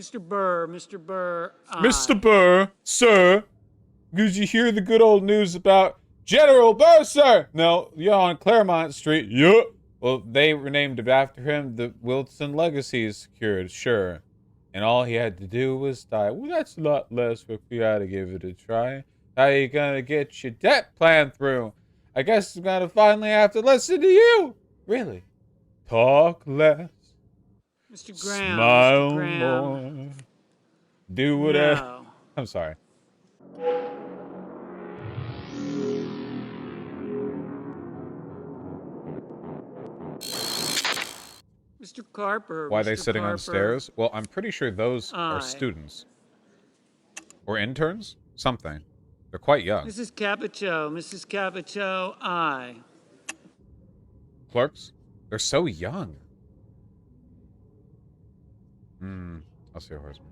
Mr. Burr, Mr. aye. Burr, sir, did you hear the good old news about General Burr, sir? No, you're on Claremont Street. Yup. Well, they renamed it after him. The Wilson legacy is secured, sure. And all he had to do was die. Well, that's a lot less if we had to give it a try. How you gonna get your debt plan through? I guess I'm gonna finally have to listen to you. Really? Talk less, Mr. smile Graham, more, do whatever. no. I'm sorry. Mr. Carper, Why are they Mr. sitting on Carper, stairs? Well, I'm pretty sure those are aye. students. Or interns? Something. They're quite young. Mrs. Capito, aye. Clerks? They're so young. I'll see a horseman.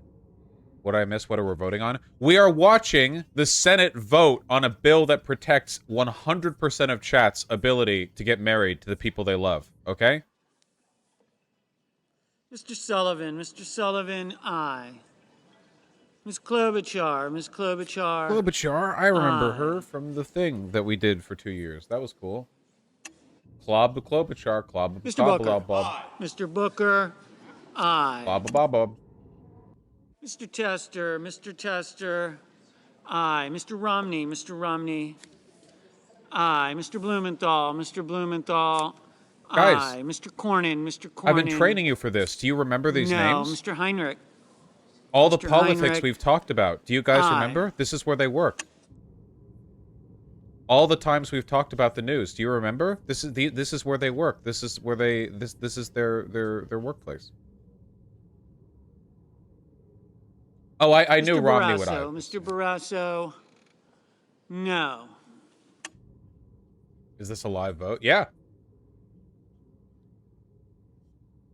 What did I miss? What are we voting on? We are watching the Senate vote on a bill that protects 100% of chat's ability to get married to the people they love. Okay? Mr. Sullivan, aye. Ms. Klobuchar, Klobuchar, I remember aye. her from the thing that we did for 2 years. That was cool. Clob the Klobuchar, clob Mr. Booker, bob. Mr. Booker, aye. Bob bob. Mr. Tester, aye. Mr. Romney, aye. Mr. Blumenthal, Guys, aye. Mr. Cornyn, I've been training you for this. Do you remember these no. names? Mr. Heinrich, All the Mr. politics Heinrich. we've talked about. Do you guys Aye. remember? This is where they work. All the times we've talked about the news. Do you remember? This is where they work. This is where this is their workplace. Oh, I knew Mr. Romney would. Mr. Barrasso, no. Is this a live vote? Yeah.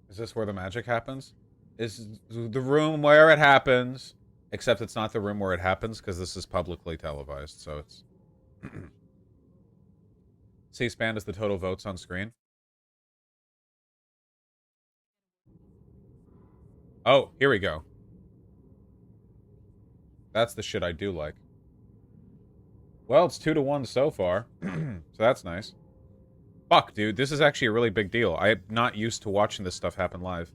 Is this where the magic happens? Is the room where it happens? Except it's not the room where it happens because this is publicly televised, so it's... C-SPAN is the total votes on screen. Oh, here we go. That's the shit I do like. Well, it's 2-1 so far, so that's nice. Fuck, dude, this is actually a really big deal. I'm not used to watching this stuff happen live.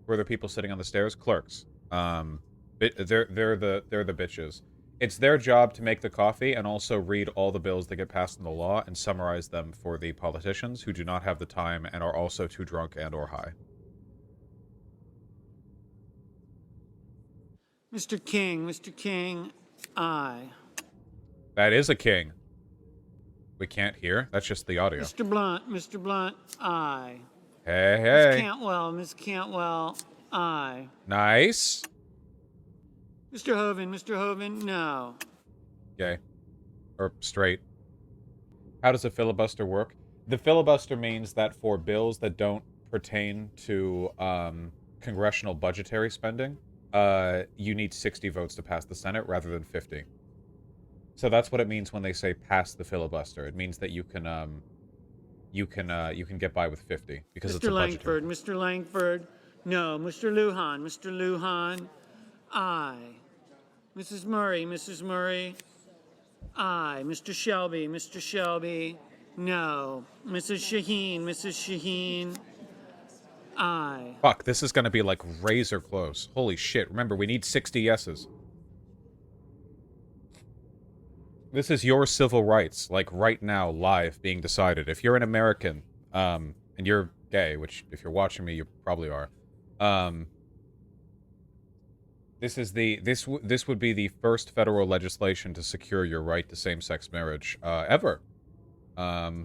Were there people sitting on the stairs? Clerks. They're the bitches. It's their job to make the coffee and also read all the bills that get passed in the law and summarize them for the politicians who do not have the time and are also too drunk and or high. Mr. King, aye. That is a king. We can't hear. That's just the audio. Mr. Blunt, aye. Hey. Ms. Cantwell, aye. Nice. Mr. Hoven, no. Gay. Or straight. How does a filibuster work? The filibuster means that for bills that don't pertain to congressional budgetary spending, you need 60 votes to pass the Senate rather than 50. So that's what it means when they say pass the filibuster. It means that you can get by with 50 because it's a budgetary. Mr. Langford, no. Mr. Lujan, aye. Mrs. Murray, aye. Mr. Shelby, no. Mrs. Shaheen, aye. Fuck, this is gonna be like razor close. Holy shit. Remember, we need 60 yeses. This is your civil rights, like right now, live, being decided. If you're an American, and you're gay, which if you're watching me, you probably are, this would be the first federal legislation to secure your right to same-sex marriage, ever.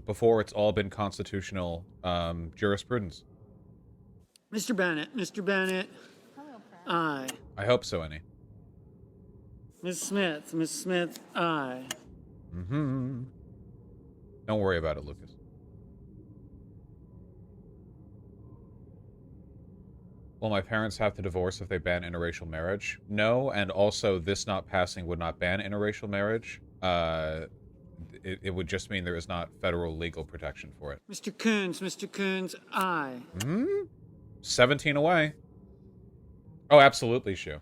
Before it's all been constitutional, jurisprudence. Mr. Bennett, aye. I hope so, Annie. Miss Smith, aye. Don't worry about it, Lucas. Will my parents have to divorce if they ban interracial marriage? No, and also this not passing would not ban interracial marriage. It would just mean there is not federal legal protection for it. Mr. Coons, aye. 17 away. Oh, absolutely, Shu.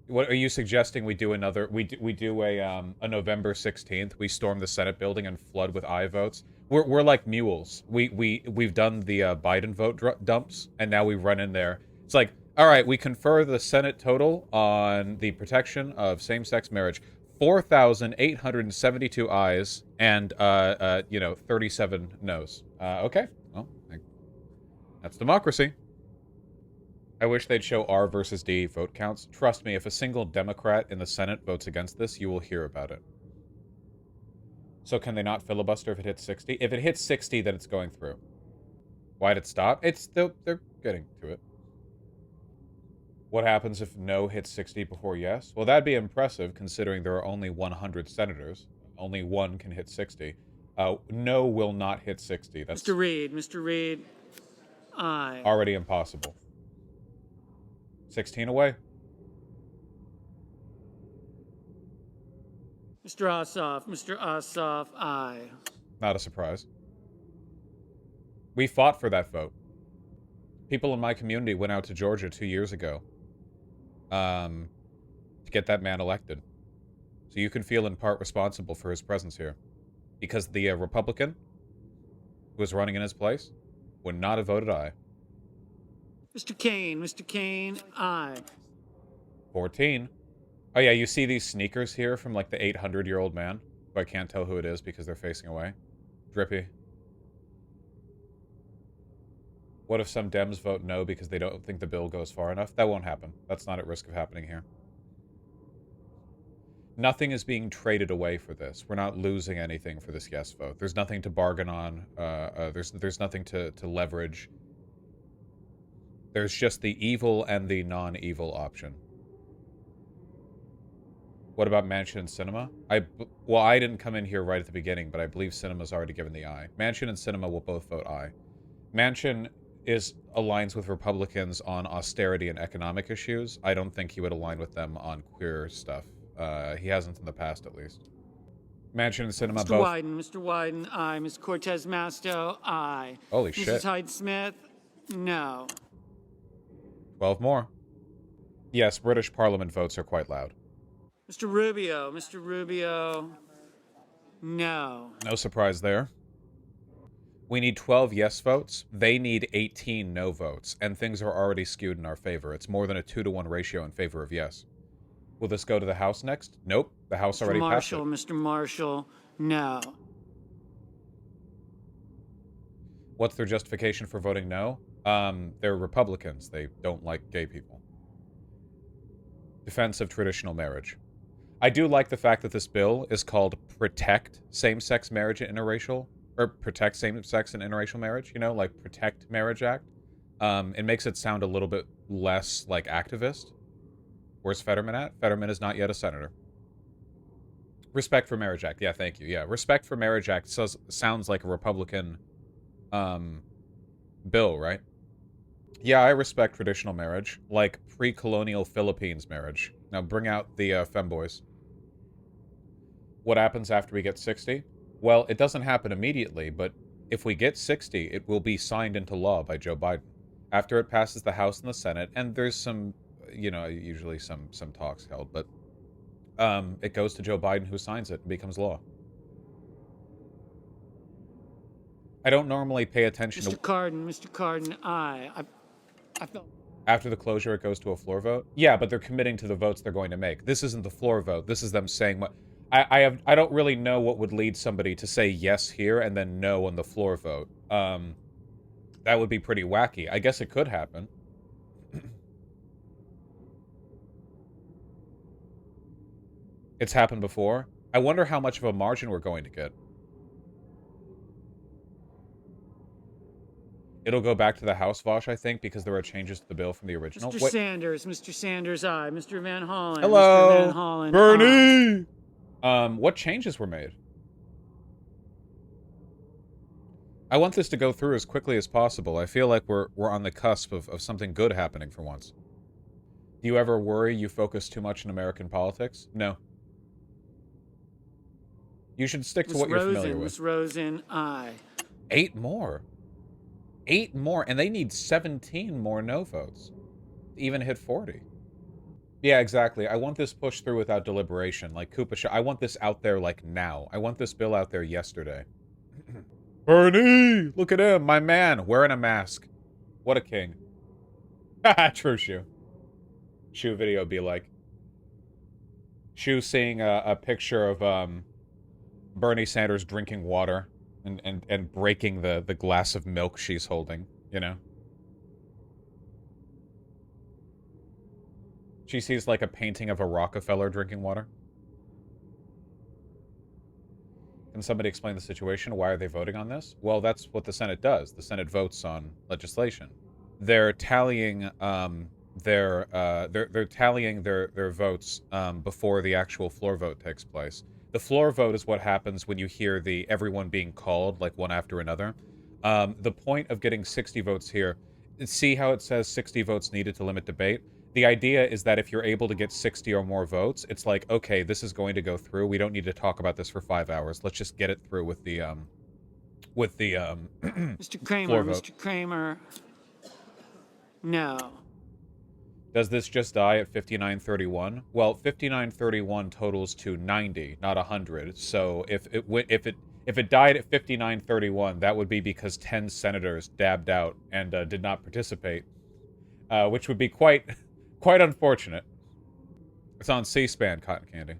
What are you suggesting? We do another. We do a November 16th. We storm the Senate building and flood with aye votes. We're like mules. We've done the Biden vote dumps, and now we run in there. It's like, all right, we confer the Senate total on the protection of same-sex marriage. 4,872 ayes and 37 noes. Okay, well, that's democracy. I wish they'd show R versus D vote counts. Trust me, if a single Democrat in the Senate votes against this, you will hear about it. So can they not filibuster if it hits 60? If it hits 60, then it's going through. Why'd it stop? They're getting to it. What happens if no hits 60 before yes? Well, that'd be impressive, considering there are only 100 senators. Only one can hit 60. No will not hit 60. That's Mr. Reed, aye. already impossible. 16 away. Mr. Ossoff, aye. Not a surprise. We fought for that vote. People in my community went out to Georgia 2 years ago to get that man elected. So you can feel in part responsible for his presence here. Because the Republican who was running in his place would not have voted aye. Mr. Kane, aye. 14. Oh yeah, you see these sneakers here from like the 800-year-old man, who I can't tell who it is because they're facing away. Drippy. What if some Dems vote no because they don't think the bill goes far enough? That won't happen. That's not at risk of happening here. Nothing is being traded away for this. We're not losing anything for this yes vote. There's nothing to bargain on. There's nothing to leverage. There's just the evil and the non-evil option. What about Manchin and Cinema? I didn't come in here right at the beginning, but I believe Cinema's already given the aye. Manchin and Cinema will both vote aye. Manchin aligns with Republicans on austerity and economic issues. I don't think he would align with them on queer stuff. He hasn't in the past, at least. Manchin and Cinema both. Mr. Wyden, aye. Ms. Cortez Masto, aye. Holy shit. Mrs. Hyde-Smith, no. 12 more. Yes, British Parliament votes are quite loud. Mr. Rubio, no. No surprise there. We need 12 yes votes. They need 18 no votes, and things are already skewed in our favor. It's more than a 2-to-1 ratio in favor of yes. Will this go to the House next? Nope. The House already passed it. Mr. Marshall, no. What's their justification for voting no? They're Republicans. They don't like gay people. Defense of traditional marriage. I do like the fact that this bill is called Protect Same-Sex Marriage and Interracial, or Protect Same-Sex and Interracial Marriage, you know, like Protect Marriage Act. It makes it sound a little bit less like activist. Where's Fetterman at? Fetterman is not yet a senator. Respect for Marriage Act. Yeah, thank you. Yeah, Respect for Marriage Act sounds like a Republican bill, right? Yeah, I respect traditional marriage, like pre-colonial Philippines marriage. Now bring out the femboys. What happens after we get 60? Well, it doesn't happen immediately, but if we get 60, it will be signed into law by Joe Biden. After it passes the House and the Senate, and there's some, usually some talks held, but it goes to Joe Biden, who signs it and becomes law. I don't normally pay attention to... Mr. Cardin, aye. I felt... After the closure, it goes to a floor vote? Yeah, but they're committing to the votes they're going to make. This isn't the floor vote. This is them saying what... I don't really know what would lead somebody to say yes here and then no on the floor vote. That would be pretty wacky. I guess it could happen. It's happened before. I wonder how much of a margin we're going to get. It'll go back to the House, Vaush, I think, because there are changes to the bill from the original. Mr. Sanders, aye. Mr. Van Hollen. Hello, Mr. Van Hollen, Bernie! What changes were made? I want this to go through as quickly as possible. I feel like we're on the cusp of something good happening for once. Do you ever worry you focus too much in American politics? No. You should stick to what you're familiar with. Ms. Rosen, aye. 8 more. 8 more, and they need 17 more no votes to even hit 40. Yeah, exactly. I want this pushed through without deliberation. Like Koopa I want this out there, like, now. I want this bill out there yesterday. Bernie! Look at him, my man, wearing a mask. What a king. Haha, true Shu. Shu video be like. Shu seeing a picture of, Bernie Sanders drinking water and breaking the glass of milk she's holding, you know? She sees, like, a painting of a Rockefeller drinking water. Can somebody explain the situation? Why are they voting on this? Well, that's what the Senate does. The Senate votes on legislation. They're tallying they're tallying their votes before the actual floor vote takes place. The floor vote is what happens when you hear the everyone being called, like, one after another. The point of getting 60 votes here, see how it says 60 votes needed to limit debate? The idea is that if you're able to get 60 or more votes, it's like, okay, this is going to go through. We don't need to talk about this for 5 hours. Let's just get it through with the Mr. Kramer, floor vote. Mr. Kramer. No. Does this just die at 5931? Well, 5931 totals to 90, not 100. So if it died at 5931, that would be because 10 senators dabbed out and did not participate, which would be quite unfortunate. It's on C-SPAN, Cotton Candy.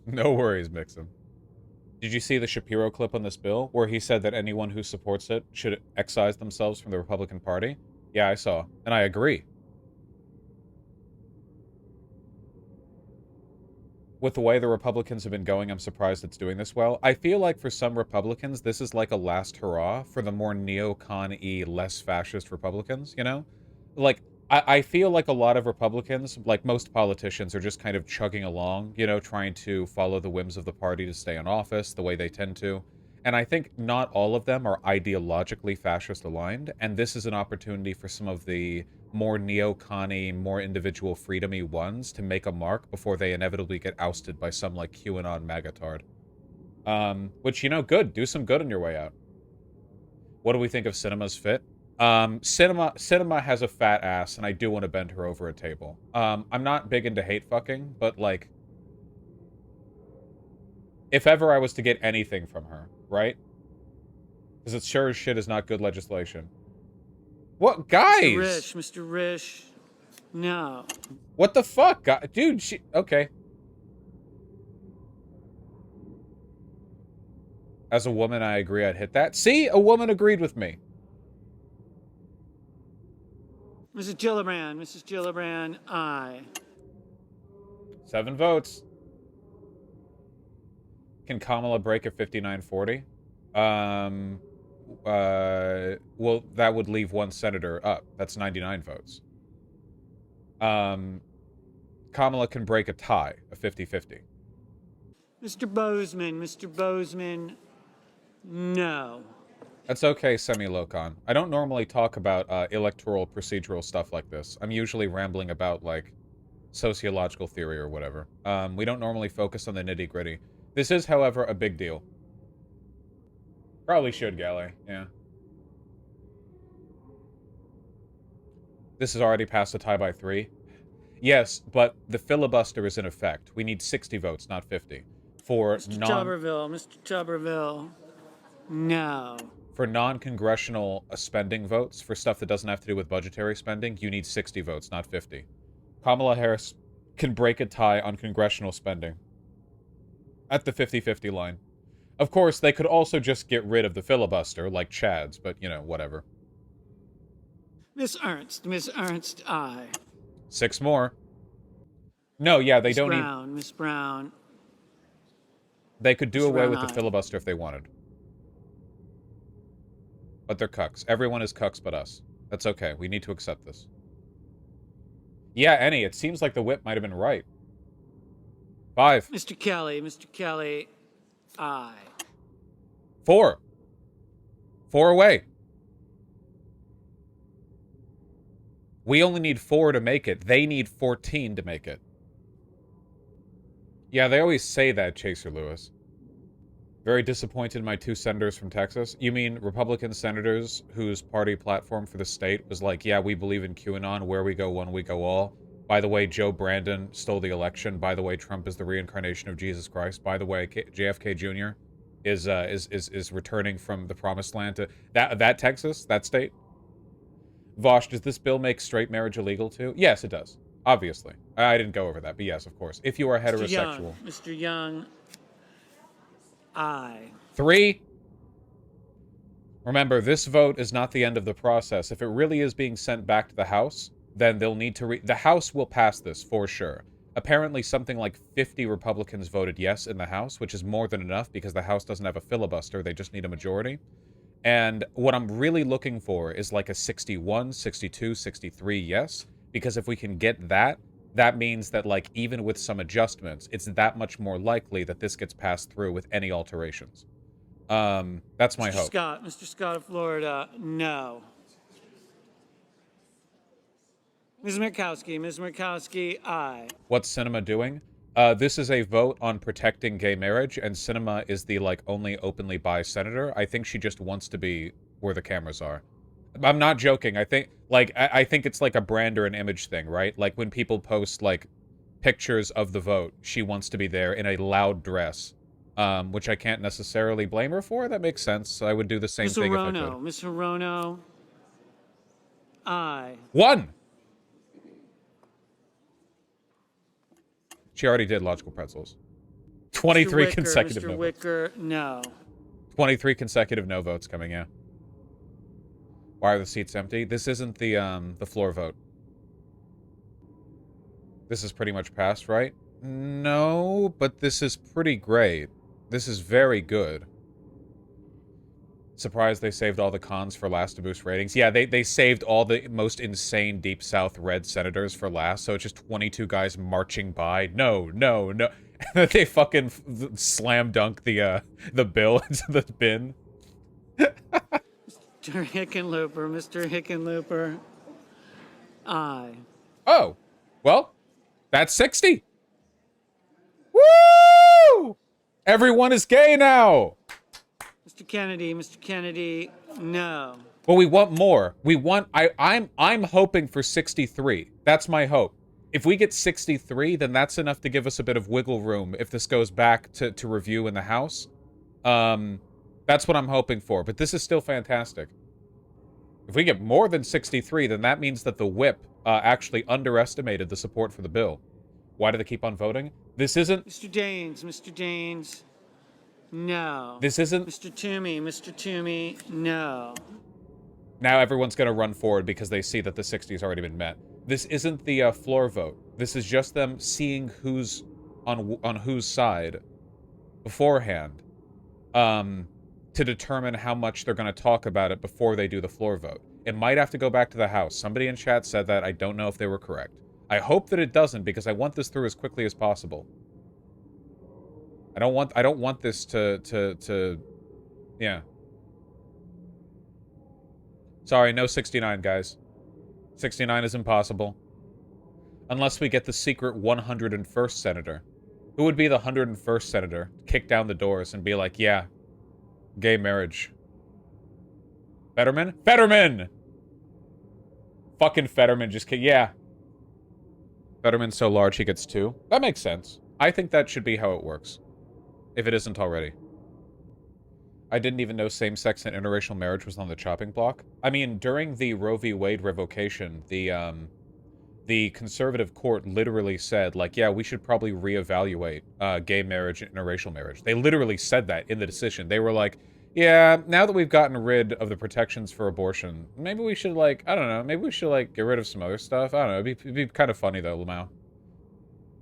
No worries, Mixum. Did you see the Shapiro clip on this bill where he said that anyone who supports it should excise themselves from the Republican Party? Yeah, I saw, and I agree. With the way the Republicans have been going, I'm surprised it's doing this well. I feel like for some Republicans, this is like a last hurrah for the more neocon-y, less fascist Republicans, you know? Like, I feel like a lot of Republicans, like most politicians, are just kind of chugging along, you know, trying to follow the whims of the party to stay in office, the way they tend to. And I think not all of them are ideologically fascist aligned, and this is an opportunity for some of the more neocon-y, more individual freedom-y ones to make a mark before they inevitably get ousted by some, like, QAnon magatard. Which, you know, good. Do some good on your way out. What do we think of Cinema's fit? Cinema has a fat ass, and I do want to bend her over a table. I'm not big into hate fucking, but, like, if ever I was to get anything from her, right? Because it sure as shit is not good legislation. What, guys? Mr. Risch. No. What the fuck, dude? Okay. As a woman, I agree. I'd hit that. See, a woman agreed with me. Mrs. Gillibrand, aye. 7 votes. Can Kamala break at 5940? Well, that would leave 1 senator up. That's 99 votes. Kamala can break a tie, a 50-50. Mr. Bozeman, no. That's okay, Semi-Locon. I don't normally talk about electoral procedural stuff like this. I'm usually rambling about, like, sociological theory or whatever. We don't normally focus on the nitty-gritty. This is, however, a big deal. Probably should, Galley, yeah. This has already passed a tie by 3. Yes, but the filibuster is in effect. We need 60 votes, not 50. For Mr. Tuberville, no. For non-congressional spending votes, for stuff that doesn't have to do with budgetary spending, you need 60 votes, not 50. Kamala Harris can break a tie on congressional spending at the 50-50 line. Of course, they could also just get rid of the filibuster, like Chad's, but, you know, whatever. Miss Ernst, aye. 6 more. No, yeah, they don't need... Miss Brown. They could do Miss away Brown, with the aye. filibuster if they wanted. But they're cucks. Everyone is cucks but us. That's okay. We need to accept this. Yeah, Annie, it seems like the whip might have been right. 5. Mr. Kelly, aye. 4. 4 away. We only need 4 to make it. They need 14 to make it. Yeah, they always say that, Chaser Lewis. Very disappointed in my 2 senators from Texas. You mean Republican senators whose party platform for the state was like, yeah, we believe in QAnon, where we go one, we go all. By the way, Joe Brandon stole the election. By the way, Trump is the reincarnation of Jesus Christ. By the way, JFK Jr. is returning from the promised land to that Texas, that state. Vaush, does this bill make straight marriage illegal too? Yes, it does. Obviously. I didn't go over that, but yes, of course. If you are heterosexual. Mr. Young, aye. 3. Remember, this vote is not the end of the process. If it really is being sent back to the House, then they'll need to the House will pass this for sure. Apparently something like 50 Republicans voted yes in the House, which is more than enough because the House doesn't have a filibuster. They just need a majority. And what I'm really looking for is like a 61, 62, 63 yes, because if we can get that, that means that, like, even with some adjustments, it's that much more likely that this gets passed through with any alterations. That's my hope. Mr. Scott of Florida, no. Ms. Murkowski, aye. What's Cinema doing? This is a vote on protecting gay marriage, and Cinema is the, like, only openly bi senator. I think she just wants to be where the cameras are. I'm not joking. I think, like, I think it's like a brand or an image thing, right? Like, when people post, like, pictures of the vote, she wants to be there in a loud dress, which I can't necessarily blame her for. That makes sense. I would do the same thing if I could. Ms. Hirono, aye. 1! She already did logical pretzels. 23 consecutive no votes. Mr. Wicker, no. 23 consecutive no votes coming, yeah. Why are the seats empty? This isn't the floor vote. This is pretty much passed, right? No, but this is pretty great. This is very good. Surprised they saved all the cons for last to boost ratings. Yeah, they saved all the most insane Deep South red senators for last, so it's just 22 guys marching by. No. And then they fucking slam dunk the bill into the bin. Mr. Hickenlooper, aye. Oh, well, that's 60. Woo! Everyone is gay now. Mr. Kennedy, no. Well, we want more. I'm hoping for 63. That's my hope. If we get 63, then that's enough to give us a bit of wiggle room if this goes back to review in the House. That's what I'm hoping for, but this is still fantastic. If we get more than 63, then that means that the whip actually underestimated the support for the bill. Why do they keep on voting? This isn't... Mr. Daines, no. This isn't... Mr. Toomey, no. Now everyone's going to run forward because they see that the 60 has already been met. This isn't the floor vote. This is just them seeing who's on whose side beforehand to determine how much they're going to talk about it before they do the floor vote. It might have to go back to the House. Somebody in chat said that. I don't know if they were correct. I hope that it doesn't because I want this through as quickly as possible. I don't want this to yeah. Sorry, no 69, guys. 69 is impossible. Unless we get the secret 101st senator. Who would be the 101st senator? Kick down the doors and be like, yeah, gay marriage. Fetterman? Fetterman! Fucking Fetterman just yeah. Fetterman's so large he gets 2. That makes sense. I think that should be how it works. If it isn't already. I didn't even know same-sex and interracial marriage was on the chopping block. I mean, during the Roe v. Wade revocation, the conservative court literally said, like, yeah, we should probably reevaluate gay marriage and interracial marriage. They literally said that in the decision. They were like, yeah, now that we've gotten rid of the protections for abortion, maybe we should, like, I don't know, maybe we should, like, get rid of some other stuff. I don't know, it'd be kind of funny, though, Lamau.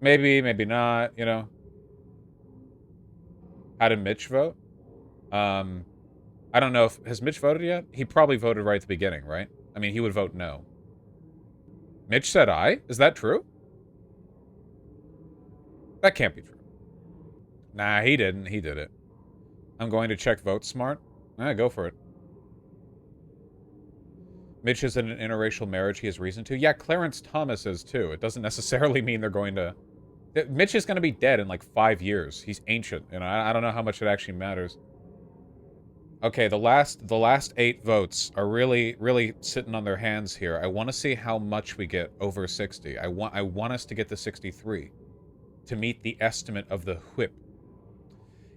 Maybe not, you know. How did Mitch vote? I don't know if... Has Mitch voted yet? He probably voted right at the beginning, right? I mean, he would vote no. Mitch said aye? Is that true? That can't be true. Nah, he didn't. He did it. I'm going to check Vote Smart. Go for it. Mitch is in an interracial marriage he has reason to. Yeah, Clarence Thomas is too. It doesn't necessarily mean they're going to Mitch is going to be dead in like 5 years. He's ancient, and I don't know how much it actually matters. Okay, the last 8 votes are really sitting on their hands here. I want to see how much we get over 60. I want us to get to 63 to meet the estimate of the whip.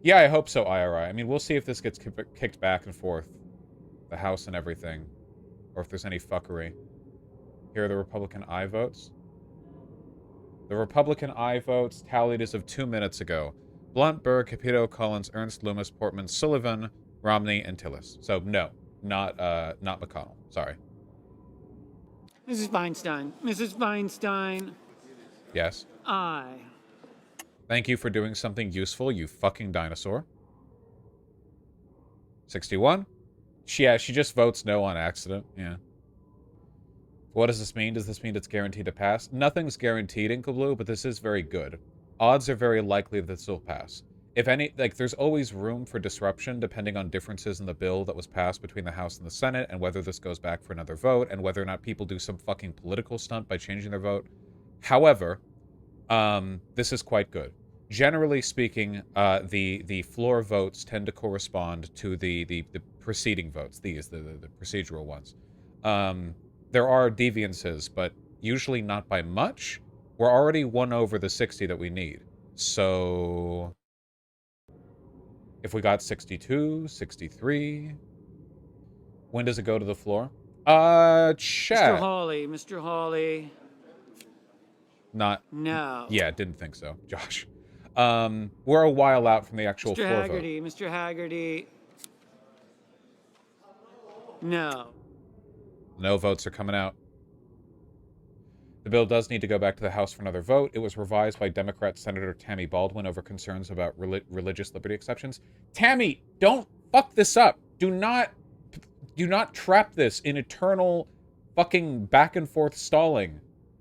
Yeah, I hope so, IRI. I mean, we'll see if this gets kicked back and forth, the House and everything, or if there's any fuckery. Here are the Republican aye votes. The Republican aye votes tallied as of 2 minutes ago. Blunt, Burr, Capito, Collins, Ernst, Loomis, Portman, Sullivan, Romney, and Tillis. So no, not McConnell. Sorry. Mrs. Feinstein. Mrs. Feinstein. Yes. Aye. Thank you for doing something useful, you fucking dinosaur. 61. She just votes no on accident. Yeah. What does this mean? Does this mean it's guaranteed to pass? Nothing's guaranteed, Inkleblue, but this is very good. Odds are very likely that this will pass. If any, like, there's always room for disruption depending on differences in the bill that was passed between the House and the Senate, and whether this goes back for another vote, and whether or not people do some fucking political stunt by changing their vote. However, this is quite good. Generally speaking, the floor votes tend to correspond to the preceding votes, the procedural ones. There are deviances, but usually not by much. We're already 1 over the 60 that we need. So if we got 62, 63, when does it go to the floor? Chat. Mr. Hawley. Mr. Hawley. Not. No. Yeah, didn't think so, Josh. We're a while out from the actual Mr. floor Haggerty. vote. Mr. Haggerty. No. No votes are coming out. The bill does need to go back to the House for another vote. It was revised by Democrat Senator Tammy Baldwin over concerns about religious liberty exceptions. Tammy, don't fuck this up. Do not trap this in eternal fucking back and forth stalling.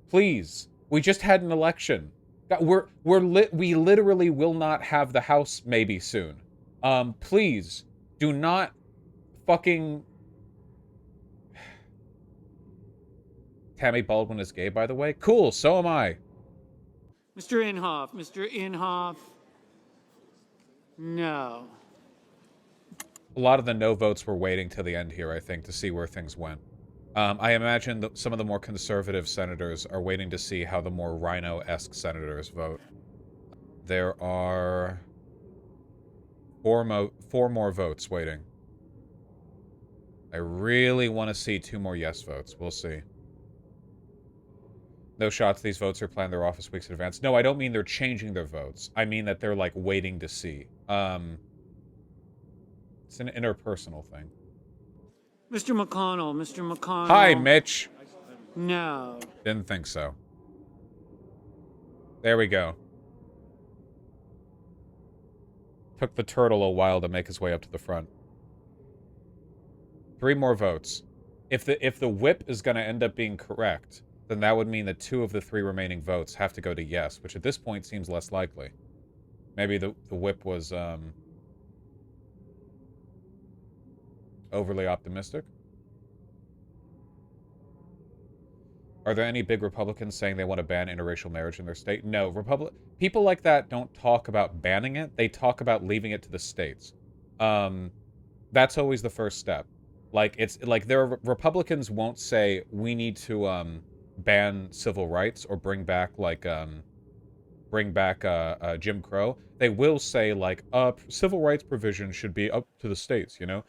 Please. We just had an election. We literally will not have the House maybe soon. Please do not fucking. Tammy Baldwin is gay, by the way. Cool, so am I. Mr. Inhofe. Mr. Inhofe. No. A lot of the no votes were waiting till the end here, I think, to see where things went. I imagine that some of the more conservative senators are waiting to see how the more rhino-esque senators vote. There are 4 more votes waiting. I really want to see 2 more yes votes. We'll see. No shots. These votes are planned their office weeks in advance. No, I don't mean they're changing their votes. I mean that they're, like, waiting to see. It's an interpersonal thing. Mr. McConnell. Mr. McConnell. Hi, Mitch. No. Didn't think so. There we go. Took the turtle a while to make his way up to the front. 3 more votes. If the whip is going to end up being correct, then that would mean that 2 of the 3 remaining votes have to go to yes, which at this point seems less likely. Maybe the whip was overly optimistic. Are there any big Republicans saying they want to ban interracial marriage in their state? No, people like that don't talk about banning it. They talk about leaving it to the states. That's always the first step. Like, it's like Republicans won't say we need to ban civil rights or bring back Jim Crow. They will say like civil rights provisions should be up to the states, you know?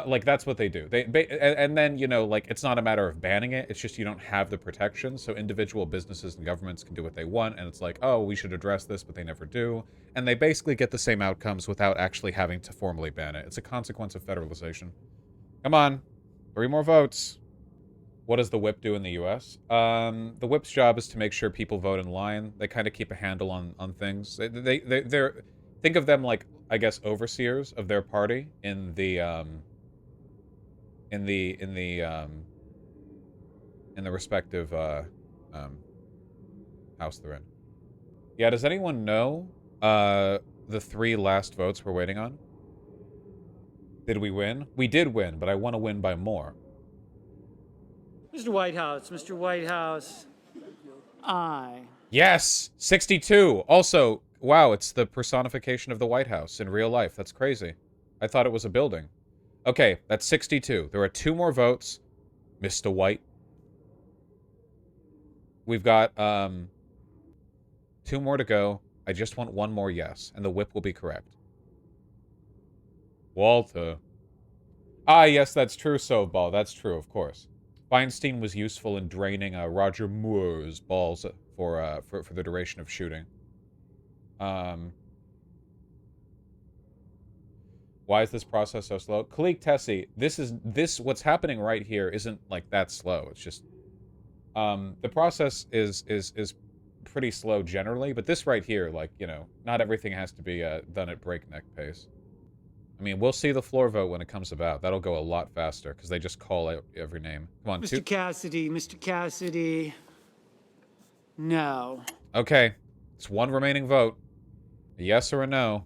Like, that's what they do. And then, you know, like, it's not a matter of banning it. It's just you don't have the protection, so individual businesses and governments can do what they want, and it's like, oh, we should address this, but they never do. And they basically get the same outcomes without actually having to formally ban it. It's a consequence of federalization. Come on. 3 more votes. What does the whip do in the U.S.? The whip's job is to make sure people vote in line. They kind of keep a handle on things. They're think of them like, I guess, overseers of their party in the respective house they're in. Yeah, does anyone know the 3 last votes we're waiting on? Did we win? We did win, but I want to win by more. Mr. Whitehouse. Mr. Whitehouse. Aye. Yes! 62! Also, wow, it's the personification of the White House in real life. That's crazy. I thought it was a building. Okay, that's 62. There are 2 more votes. Mr. White. We've got, 2 more to go. I just want 1 more yes, and the whip will be correct. Walter. Ah, yes, that's true, Soveball. That's true, of course. Feinstein was useful in draining Roger Moore's balls for the duration of shooting. Why is this process so slow? Kalik Tessie, what's happening right here isn't like that slow. It's just the process is pretty slow generally, but this right here, like, you know, not everything has to be done at breakneck pace. I mean, we'll see the floor vote when it comes about. That'll go a lot faster because they just call out every name. Come on, Mr. Cassidy, no. Okay, it's 1 remaining vote. A yes or a no.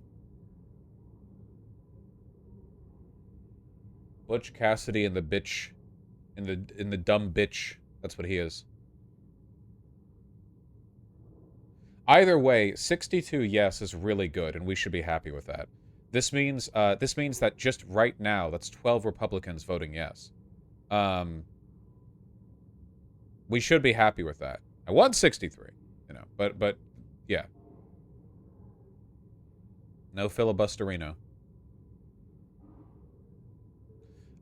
Butch Cassidy and the bitch, in the dumb bitch. That's what he is. Either way, 62 yes is really good, and we should be happy with that. This means that just right now, that's 12 Republicans voting yes. We should be happy with that. I won 63, you know, but yeah. No filibusterino.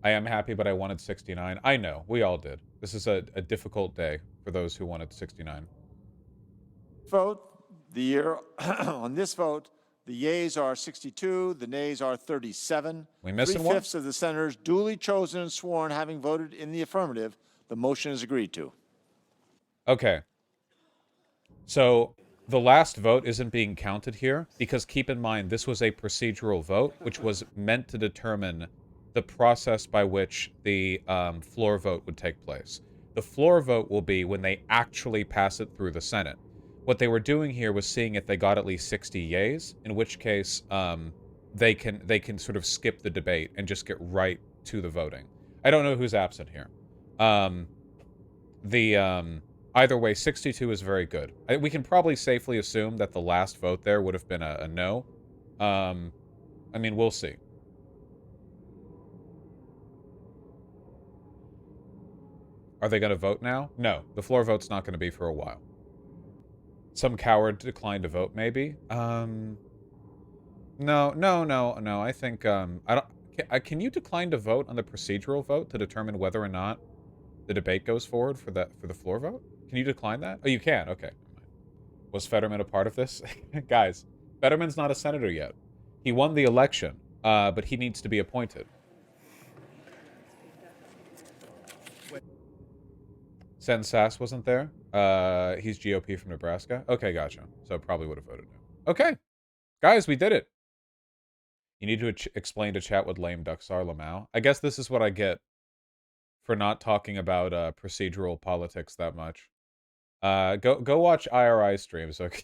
I am happy, but I wanted 69. I know, we all did. This is a difficult day for those who wanted 69. Vote. The year on this vote, the yeas are 62, the nays are 37. We missing one? 3/5 of the senators duly chosen and sworn having voted in the affirmative. The motion is agreed to. Okay. So the last vote isn't being counted here because keep in mind this was a procedural vote which was meant to determine the process by which the floor vote would take place. The floor vote will be when they actually pass it through the Senate. What they were doing here was seeing if they got at least 60 yays, in which case they can sort of skip the debate and just get right to the voting. I don't know who's absent here. Either way, 62 is very good. We can probably safely assume that the last vote there would have been a no. I mean, we'll see. Are they going to vote now? No, the floor vote's not going to be for a while. Some coward declined to vote, maybe? No. I think, I don't... Can you decline to vote on the procedural vote to determine whether or not the debate goes forward for the floor vote? Can you decline that? Oh, you can. Okay. Was Fetterman a part of this? Guys, Fetterman's not a senator yet. He won the election, but he needs to be appointed. Sen Sass wasn't there. He's GOP from Nebraska. Okay, gotcha. So probably would have voted no. Okay. Guys, we did it. You need to explain to chat what lame ducks are, Lamau. I guess this is what I get for not talking about procedural politics that much. Go watch IRI streams, okay?